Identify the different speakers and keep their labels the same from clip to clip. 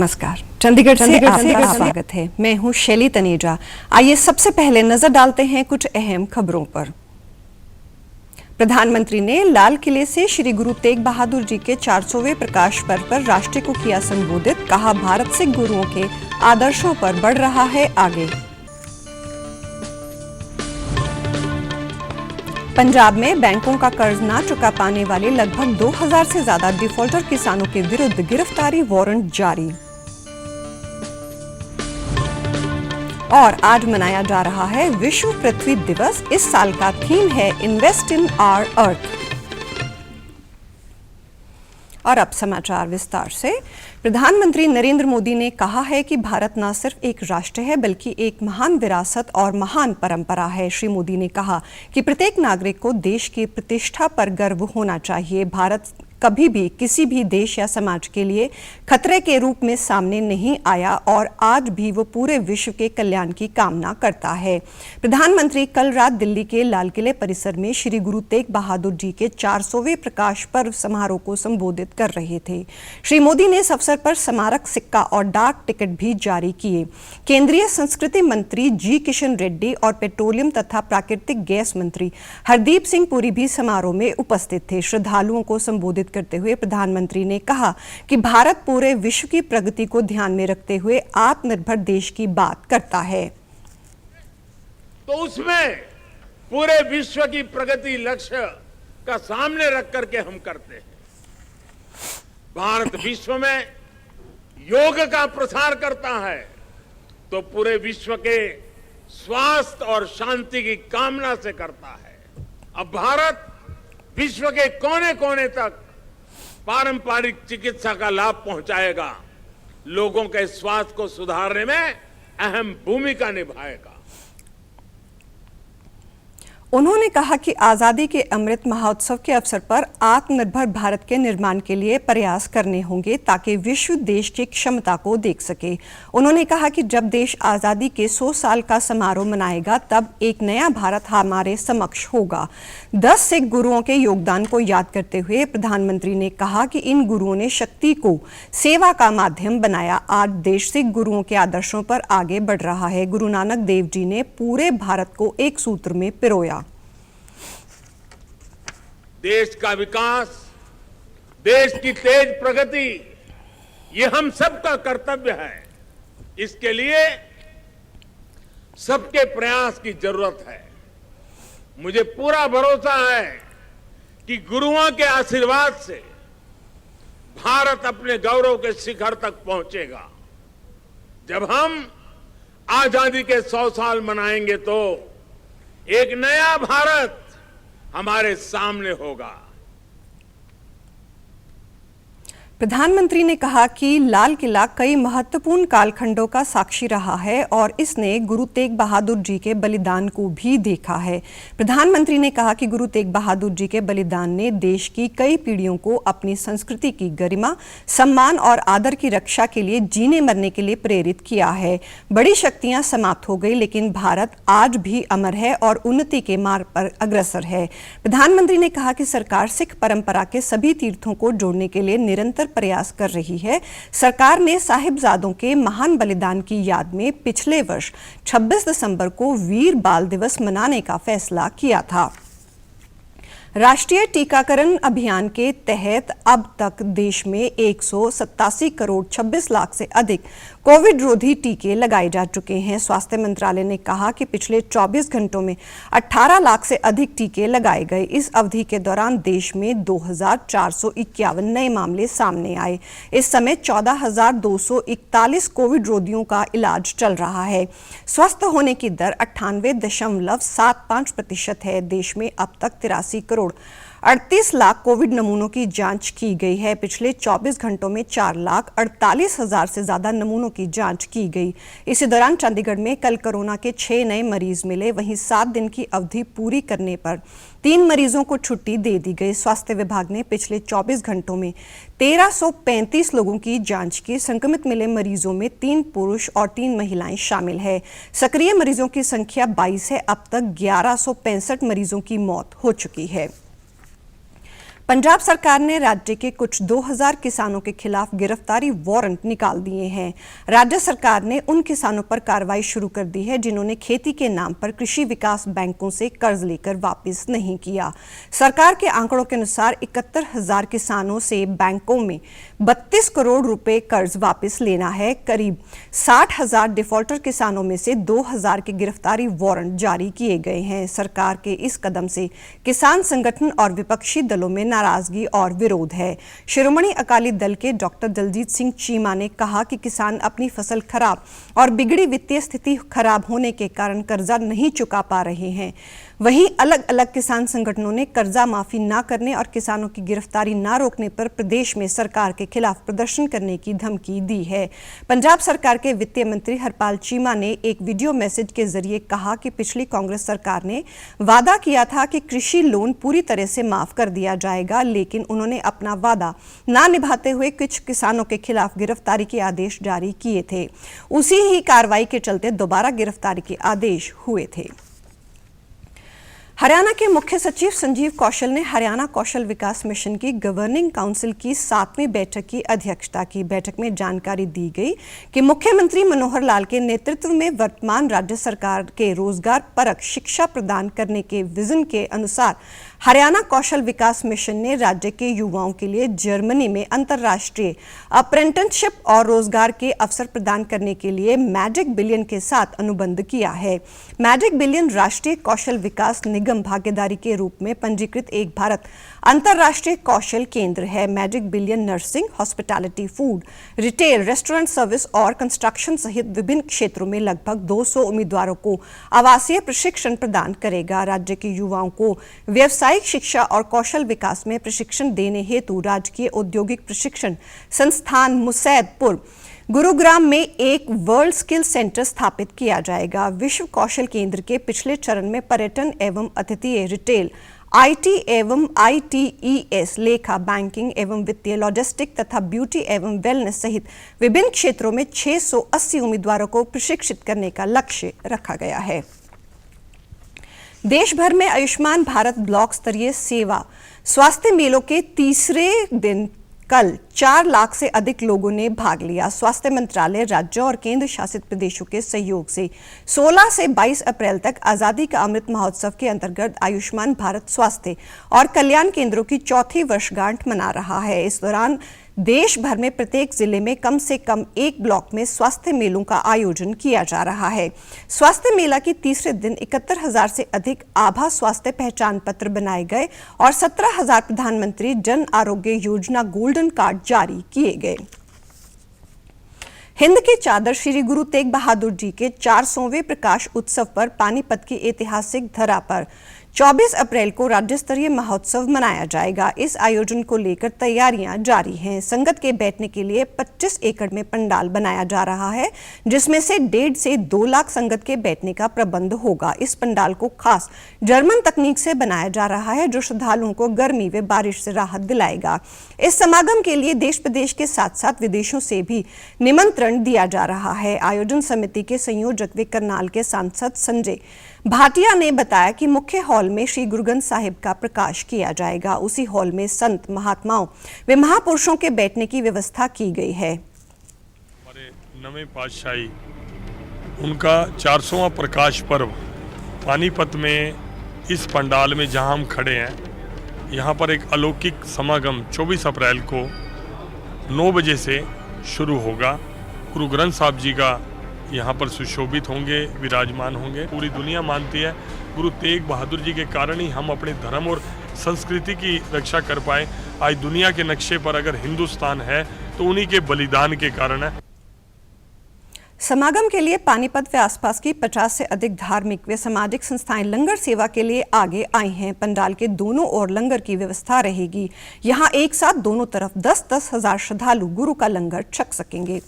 Speaker 1: नमस्कार, चंडीगढ़ से आपका स्वागत है। मैं हूं शैली तनेजा। आइए सबसे पहले नजर डालते हैं कुछ अहम खबरों पर। प्रधानमंत्री ने लाल किले से श्री गुरु तेग बहादुर जी के 400वें प्रकाश पर्व पर राष्ट्र को किया संबोधित। कहा, भारत सिख गुरुओं के आदर्शों पर बढ़ रहा है आगे। पंजाब में बैंकों का कर्ज ना चुका पाने वाले लगभग 2000 से ज्यादा डिफॉल्टर किसानों के विरुद्ध गिरफ्तारी वारंट जारी। और आज मनाया जा रहा है विश्व पृथ्वी दिवस। इस साल का थीम है इन्वेस्ट इन आवर अर्थ। और अब समाचार विस्तार से। प्रधानमंत्री नरेंद्र मोदी ने कहा है कि भारत न सिर्फ एक राष्ट्र है बल्कि एक महान विरासत और महान परंपरा है। श्री मोदी ने कहा कि प्रत्येक नागरिक को देश की प्रतिष्ठा पर गर्व होना चाहिए। भारत कभी भी किसी भी देश या समाज के लिए खतरे के रूप में सामने नहीं आया और आज भी वो पूरे विश्व के कल्याण की कामना करता है। प्रधानमंत्री कल रात दिल्ली के लाल किले परिसर में श्री गुरु तेग बहादुर जी के 400वें प्रकाश पर्व समारोह को संबोधित कर रहे थे। श्री मोदी ने इस अवसर पर स्मारक सिक्का और डाक टिकट भी जारी किए। केंद्रीय संस्कृति मंत्री जी किशन रेड्डी और पेट्रोलियम तथा प्राकृतिक गैस मंत्री हरदीप सिंह पुरी भी समारोह में उपस्थित थे। श्रद्धालुओं को संबोधित करते हुए प्रधानमंत्री ने कहा कि भारत पूरे विश्व की प्रगति को ध्यान में रखते हुए आत्मनिर्भर देश की बात करता है।
Speaker 2: तो उसमें पूरे विश्व की प्रगति लक्ष्य का सामने रख करके हम करते हैं। भारत विश्व में योग का प्रसार करता है तो पूरे विश्व के स्वास्थ्य और शांति की कामना से करता है। अब भारत विश्व के कोने कोने तक पारंपरिक चिकित्सा का लाभ पहुंचाएगा, लोगों के स्वास्थ्य को सुधारने में अहम भूमिका निभाएगा।
Speaker 1: उन्होंने कहा कि आजादी के अमृत महोत्सव के अवसर पर आत्मनिर्भर भारत के निर्माण के लिए प्रयास करने होंगे ताकि विश्व देश की क्षमता को देख सके। उन्होंने कहा कि जब देश आजादी के 100 साल का समारोह मनाएगा तब एक नया भारत हमारे समक्ष होगा। 10 सिख गुरुओं के योगदान को याद करते हुए प्रधानमंत्री ने कहा कि इन गुरुओं ने शक्ति को सेवा का माध्यम बनाया। आज देश सिख गुरुओं के आदर्शों पर आगे बढ़ रहा है। गुरु नानक देव जी ने पूरे भारत को एक सूत्र में पिरोया।
Speaker 2: देश का विकास, देश की तेज प्रगति, ये हम सबका कर्तव्य है। इसके लिए सबके प्रयास की जरूरत है। मुझे पूरा भरोसा है कि गुरुओं के आशीर्वाद से भारत अपने गौरव के शिखर तक पहुंचेगा। जब हम आजादी के 100 साल मनाएंगे तो एक नया भारत हमारे सामने होगा।
Speaker 1: प्रधानमंत्री ने कहा कि लाल किला कई महत्वपूर्ण कालखंडों का साक्षी रहा है और इसने गुरु तेग बहादुर जी के बलिदान को भी देखा है। प्रधानमंत्री ने कहा कि गुरु तेग बहादुर जी के बलिदान ने देश की कई पीढ़ियों को अपनी संस्कृति की गरिमा, सम्मान और आदर की रक्षा के लिए जीने मरने के लिए प्रेरित किया है। बड़ी शक्तियां समाप्त हो गई लेकिन भारत आज भी अमर है और उन्नति के मार्ग पर अग्रसर है। प्रधानमंत्री ने कहा कि सरकार सिख परंपरा के सभी तीर्थों को जोड़ने के लिए निरंतर प्रयास कर रही है। सरकार ने साहिबजादों के महान बलिदान की याद में पिछले वर्ष 26 दिसंबर को वीर बाल दिवस मनाने का फैसला किया था। राष्ट्रीय टीकाकरण अभियान के तहत अब तक देश में 187 करोड़ 26 लाख से अधिक कोविड रोधी टीके लगाए जा चुके हैं। स्वास्थ्य मंत्रालय ने कहा कि पिछले 24 घंटों में 18 लाख से अधिक टीके लगाए गए। इस अवधि के दौरान देश में 2451 नए मामले सामने आए। इस समय 14,241 कोविड रोगियों का इलाज चल रहा है। स्वस्थ होने की दर 98.75% है। देश में अब तक 83 करोड़ 38 लाख कोविड नमूनों की जांच की गई है। पिछले 24 घंटों में 4,48,000 से ज्यादा नमूनों की जांच की गई। इसी दौरान चंडीगढ़ में कल कोरोना के 6 नए मरीज मिले। वहीं 7 दिन की अवधि पूरी करने पर 3 मरीजों को छुट्टी दे दी गई। स्वास्थ्य विभाग ने पिछले 24 घंटों में 1335 लोगों की जांच की। संक्रमित मिले मरीजों में 3 पुरुष और 3 महिलाएं शामिल है। सक्रिय मरीजों की संख्या 22 है। अब तक 1165 मरीजों की मौत हो चुकी है। पंजाब सरकार ने राज्य के कुछ 2000 किसानों के खिलाफ गिरफ्तारी वारंट निकाल दिए हैं। राज्य सरकार ने उन किसानों पर कार्रवाई शुरू कर दी है जिन्होंने खेती के नाम पर कृषि विकास बैंकों से कर्ज लेकर वापस नहीं किया। सरकार के आंकड़ों के अनुसार 71,000 किसानों से बैंकों में 32 करोड़ रुपए कर्ज वापस लेना है। करीब 60,000 डिफॉल्टर किसानों में से 2,000 के गिरफ्तारी वारंट जारी किए गए हैं। सरकार के इस कदम से किसान संगठन और विपक्षी दलों में नाराजगी और विरोध है। शिरोमणि अकाली दल के डॉक्टर दलजीत सिंह चीमा ने कहा कि किसान अपनी फसल खराब और बिगड़ी वित्तीय स्थिति खराब होने के कारण कर्जा नहीं चुका पा रहे हैं। वहीं अलग अलग किसान संगठनों ने कर्जा माफी न करने और किसानों की गिरफ्तारी न रोकने पर प्रदेश में सरकार के खिलाफ प्रदर्शन करने की धमकी दी है। पंजाब सरकार के वित्त मंत्री हरपाल चीमा ने एक वीडियो मैसेज के जरिए कहा कि पिछली कांग्रेस सरकार ने वादा किया था कि कृषि लोन पूरी तरह से माफ कर दिया जाएगा, लेकिन उन्होंने अपना वादा न निभाते हुए कुछ किसानों के खिलाफ गिरफ्तारी के आदेश जारी किए थे। उसी ही कार्रवाई के चलते दोबारा गिरफ्तारी के आदेश हुए थे। हरियाणा के मुख्य सचिव संजीव कौशल ने हरियाणा कौशल विकास मिशन की गवर्निंग काउंसिल की 7वीं बैठक की अध्यक्षता की। बैठक में जानकारी दी गई कि मुख्यमंत्री मनोहर लाल के नेतृत्व में वर्तमान राज्य सरकार के रोजगार परक शिक्षा प्रदान करने के विजन के अनुसार हरियाणा कौशल विकास मिशन ने राज्य के युवाओं के लिए जर्मनी में अंतर्राष्ट्रीय अप्रेंटिसशिप और रोजगार के अवसर प्रदान करने के लिए मैजिक बिलियन के साथ अनुबंध किया है। मैजिक बिलियन राष्ट्रीय कौशल विकास निगम भागीदारी के रूप में पंजीकृत एक भारत अंतर्राष्ट्रीय कौशल केंद्र है। Magic billion nursing, hospitality, food, retail, restaurant service और कंस्ट्रक्शन सहित विभिन्न क्षेत्रों में लगभग 200 उम्मीदवारों को आवासीय प्रशिक्षण प्रदान करेगा। राज्य के युवाओं को व्यावसायिक शिक्षा और कौशल विकास में प्रशिक्षण देने हेतु राजकीय औद्योगिक प्रशिक्षण संस्थान मुसैदपुर गुरुग्राम में एक वर्ल्ड स्किल सेंटर स्थापित किया जाएगा। विश्व कौशल केंद्र के पिछले चरण में पर्यटन एवं अतिथि, रिटेल, आईटी एवं आईटीईएस, लेखा, बैंकिंग एवं वित्तीय, लॉजिस्टिक तथा ब्यूटी एवं वेलनेस सहित विभिन्न क्षेत्रों में 680 उम्मीदवारों को प्रशिक्षित करने का लक्ष्य रखा गया है। देश भर में आयुष्मान भारत ब्लॉक स्तरीय सेवा स्वास्थ्य मेलों के तीसरे दिन कल 4 लाख से अधिक लोगों ने भाग लिया। स्वास्थ्य मंत्रालय राज्यों और केंद्र शासित प्रदेशों के सहयोग से 16 से 22 अप्रैल तक आजादी का अमृत महोत्सव के अंतर्गत आयुष्मान भारत स्वास्थ्य और कल्याण केंद्रों की 4वीं वर्षगांठ मना रहा है। इस दौरान देश भर में प्रत्येक जिले में कम से कम एक ब्लॉक में स्वास्थ्य मेलों का आयोजन किया जा रहा है। स्वास्थ्य मेला के तीसरे दिन 71,000 से अधिक आभा स्वास्थ्य पहचान पत्र बनाए गए और 17,000 प्रधानमंत्री जन आरोग्य योजना गोल्डन कार्ड जारी किए गए। हिंद की चादर श्री गुरु तेग बहादुर जी के 400वें प्रकाश उत्सव पर पानीपत की ऐतिहासिक धरा पर 24 अप्रैल को राज्य स्तरीय महोत्सव मनाया जाएगा। इस आयोजन को लेकर तैयारियां जारी हैं। संगत के बैठने के लिए 25 एकड़ में पंडाल बनाया जा रहा है, जिसमें से 1.5 से 2 लाख संगत के बैठने का प्रबंध होगा। इस पंडाल को खास जर्मन तकनीक से बनाया जा रहा है, जो श्रद्धालुओं को गर्मी व बारिश से राहत दिलाएगा। इस समागम के लिए देश प्रदेश के साथ साथ विदेशों से भी निमंत्रण दिया जा रहा है। आयोजन समिति के संयोजक व करनाल के सांसद संजय भाटिया ने बताया कि मुख्य हॉल में श्री गुरु ग्रंथ साहिब का प्रकाश किया जाएगा। उसी हॉल में संत, महात्माओं व महापुरुषों के बैठने की व्यवस्था की गई है।
Speaker 3: हमारे नवें पातशाही उनका 400वां प्रकाश पर्व पानीपत में इस पंडाल में जहां हम खड़े हैं, यहां पर एक अलौकिक समागम 24 अप्रैल को 9 बजे से शुरू होगा। गुरु ग्रंथ साहिब जी का यहाँ पर सुशोभित होंगे, विराजमान होंगे। पूरी दुनिया मानती है गुरु तेग बहादुर जी के कारण ही हम अपने धर्म और संस्कृति की रक्षा कर पाए। आज दुनिया के नक्शे पर अगर हिंदुस्तान है तो उन्हीं के बलिदान के कारण है।
Speaker 1: समागम के लिए पानीपत व आसपास की 50 से अधिक धार्मिक व सामाजिक संस्थाएं लंगर सेवा के लिए आगे आई हैं। पंडाल के दोनों ओर लंगर की व्यवस्था रहेगी। यहाँ एक साथ दोनों तरफ 10-10 हजार श्रद्धालु गुरु का लंगर छक सकेंगे।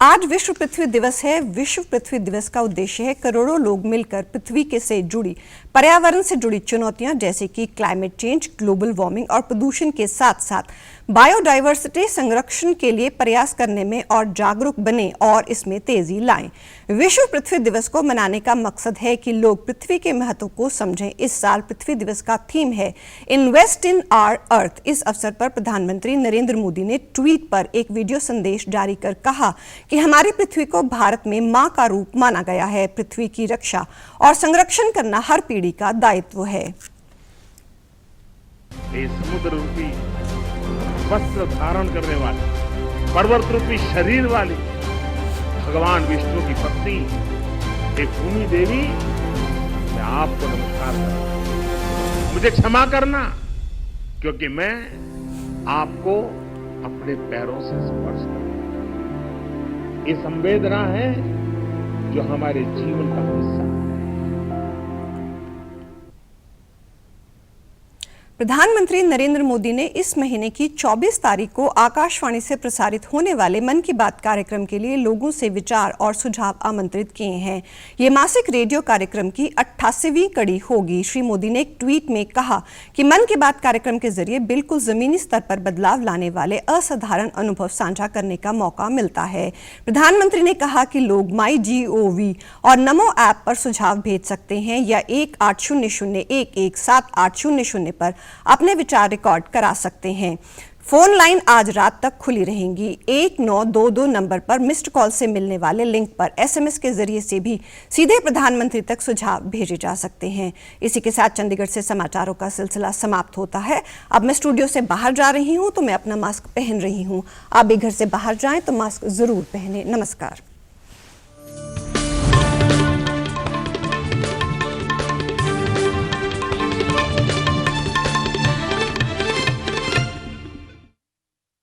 Speaker 1: आज विश्व पृथ्वी दिवस है। विश्व पृथ्वी दिवस का उद्देश्य है करोड़ों लोग मिलकर पृथ्वी के से जुड़ी पर्यावरण से जुड़ी चुनौतियां जैसे कि क्लाइमेट चेंज, ग्लोबल वार्मिंग और प्रदूषण के साथ साथ बायोडायवर्सिटी संरक्षण के लिए प्रयास करने में और जागरूक बने और इसमें तेजी लाएं। विश्व पृथ्वी दिवस को मनाने का मकसद है कि लोग पृथ्वी के महत्व को समझें। इस साल पृथ्वी दिवस का थीम है इन्वेस्ट इन आवर अर्थ। इस अवसर पर प्रधानमंत्री नरेंद्र मोदी ने ट्वीट पर एक वीडियो संदेश जारी कर कहा कि हमारी पृथ्वी को भारत में मां का रूप माना गया है। पृथ्वी की रक्षा और संरक्षण करना हर पीढ़ी का दायित्व है।
Speaker 4: समुद्र रूपी वस्त्र धारण करने वाली, पर्वत रूपी शरीर वाली भगवान विष्णु की पत्नी एक भूमि देवी, मैं आपको नमस्कार करता हूं। मुझे क्षमा करना क्योंकि मैं आपको अपने पैरों से स्पर्श करता। ये संवेदना है जो हमारे जीवन का हिस्सा है।
Speaker 1: प्रधानमंत्री नरेंद्र मोदी ने इस महीने की 24 तारीख को आकाशवाणी से प्रसारित होने वाले मन की बात कार्यक्रम के लिए लोगों से विचार और सुझाव आमंत्रित किए हैं। ये मासिक रेडियो कार्यक्रम की 88वीं कड़ी होगी। श्री मोदी ने एक ट्वीट में कहा कि मन की बात कार्यक्रम के जरिए बिल्कुल जमीनी स्तर पर बदलाव लाने वाले असाधारण अनुभव साझा करने का मौका मिलता है। प्रधानमंत्री ने कहा कि लोग MyGov और नमो ऐप पर सुझाव भेज सकते हैं या 1800117800 पर अपने विचार रिकॉर्ड करा सकते हैं। फोन लाइन आज रात तक खुली रहेंगी। 1922 नंबर पर मिस्ड कॉल से मिलने वाले लिंक पर SMS के जरिए से भी सीधे प्रधानमंत्री तक सुझाव भेजे जा सकते हैं। इसी के साथ चंडीगढ़ से समाचारों का सिलसिला समाप्त होता है। अब मैं स्टूडियो से बाहर जा रही हूं तो मैं अपना मास्क पहन रही हूं। आप भी घर से बाहर जाएं तो मास्क जरूर पहने। नमस्कार।